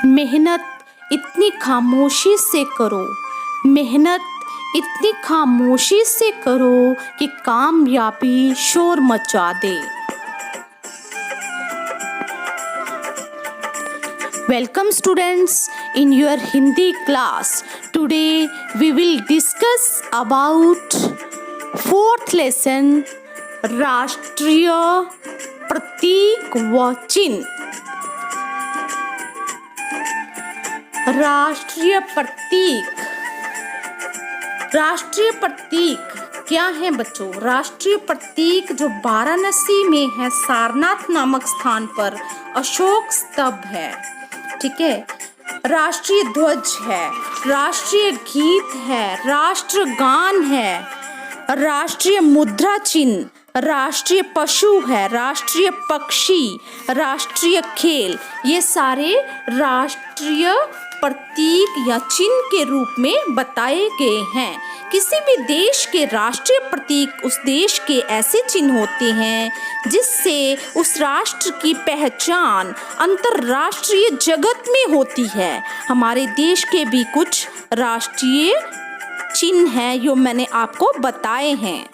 मेहनत इतनी खामोशी से करो, मेहनत इतनी खामोशी से करो कि कामयाबी शोर मचा दे। Welcome students in your Hindi class. Today we will discuss about fourth lesson राष्ट्रीय प्रतीक व चिन्ह। राष्ट्रीय प्रतीक, राष्ट्रीय प्रतीक क्या है बच्चों? राष्ट्रीय प्रतीक जो वाराणसी में है, सारनाथ नामक स्थान पर अशोक स्तंभ है, ठीक है। राष्ट्रीय ध्वज है, राष्ट्रीय गीत है, राष्ट्रगान है, राष्ट्रीय मुद्रा चिन्ह, राष्ट्रीय पशु है, राष्ट्रीय पक्षी, राष्ट्रीय खेल, ये सारे राष्ट्रीय प्रतीक या चिन्ह के रूप में बताए गए हैं। किसी भी देश के राष्ट्रीय प्रतीक उस देश के ऐसे चिन्ह होते हैं जिससे उस राष्ट्र की पहचान अंतर्राष्ट्रीय जगत में होती है। हमारे देश के भी कुछ राष्ट्रीय चिन्ह हैं जो मैंने आपको बताए हैं।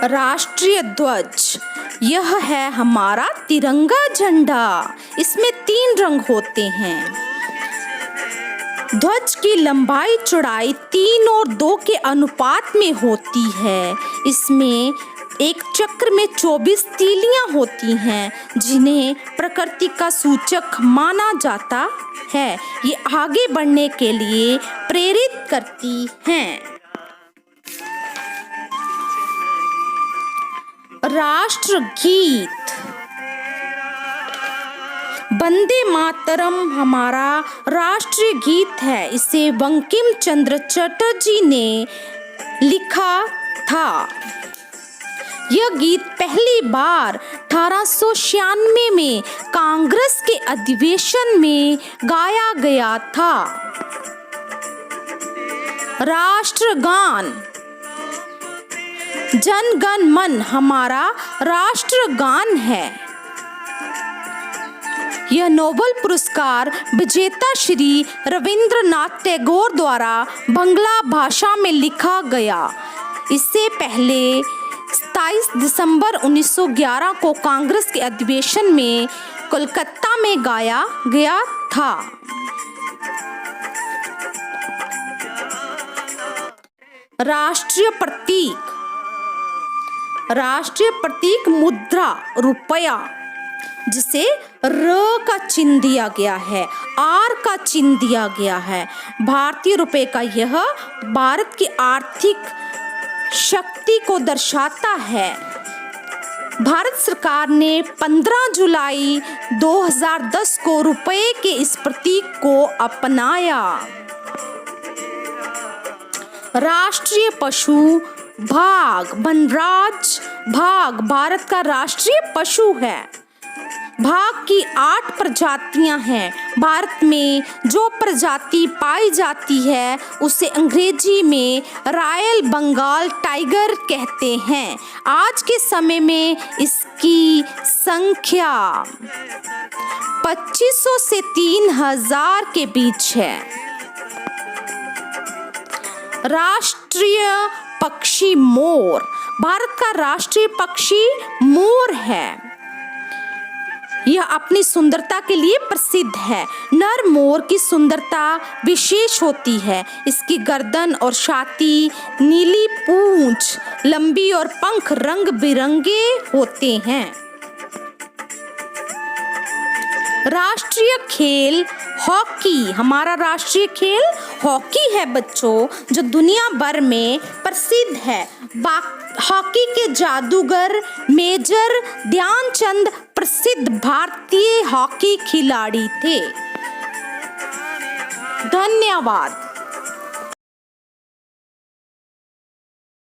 राष्ट्रीय ध्वज, यह है हमारा तिरंगा झंडा। इसमें 3 रंग होते हैं। ध्वज की लंबाई चौड़ाई 3 और 2 के अनुपात में होती है। इसमें एक चक्र में 24 तीलियां होती हैं जिन्हें प्रकृति का सूचक माना जाता है। ये आगे बढ़ने के लिए प्रेरित करती हैं। राष्ट्रगीत, वंदे मातरम हमारा राष्ट्रीय गीत है। इसे बंकिम चंद्र चटर्जी ने लिखा था। यह गीत पहली बार 1896 में कांग्रेस के अधिवेशन में गाया गया था। राष्ट्रगान, जन गण मन हमारा राष्ट्रगान है। यह नोबेल पुरस्कार विजेता श्री रविंद्रनाथ टैगोर द्वारा बंगला भाषा में लिखा गया। इससे पहले 27 दिसंबर 1911 को कांग्रेस के अधिवेशन में कोलकाता में गाया गया था। राष्ट्रीय प्रतीक, राष्ट्रीय प्रतीक मुद्रा रुपया, जिसे र का चिन्ह दिया गया है, आर का चिन्ह दिया गया है। भारतीय रुपये का यह भारत की आर्थिक शक्ति को दर्शाता है। भारत सरकार ने 15 जुलाई 2010 को रुपये के इस प्रतीक को अपनाया। राष्ट्रीय पशु बाघ, वनराज बाघ भारत का राष्ट्रीय पशु है। बाघ की 8 प्रजातियां हैं। भारत में जो प्रजाति पाई जाती है उसे अंग्रेजी में रॉयल बंगाल टाइगर कहते हैं। आज के समय में इसकी संख्या 2500 से 3000 के बीच है। राष्ट्रीय पक्षी मोर, भारत का राष्ट्रीय पक्षी मोर है। यह अपनी सुंदरता के लिए प्रसिद्ध है। नर मोर की सुंदरता विशेष होती है। इसकी गर्दन और छाती, नीली पूंछ, लंबी और पंख रंग बिरंगे होते हैं। राष्ट्रीय खेल हॉकी, हमारा राष्ट्रीय खेल हॉकी है बच्चों, जो दुनिया भर में प्रसिद्ध है। हॉकी के जादूगर मेजर ध्यानचंद प्रसिद्ध भारतीय हॉकी खिलाड़ी थे। धन्यवाद।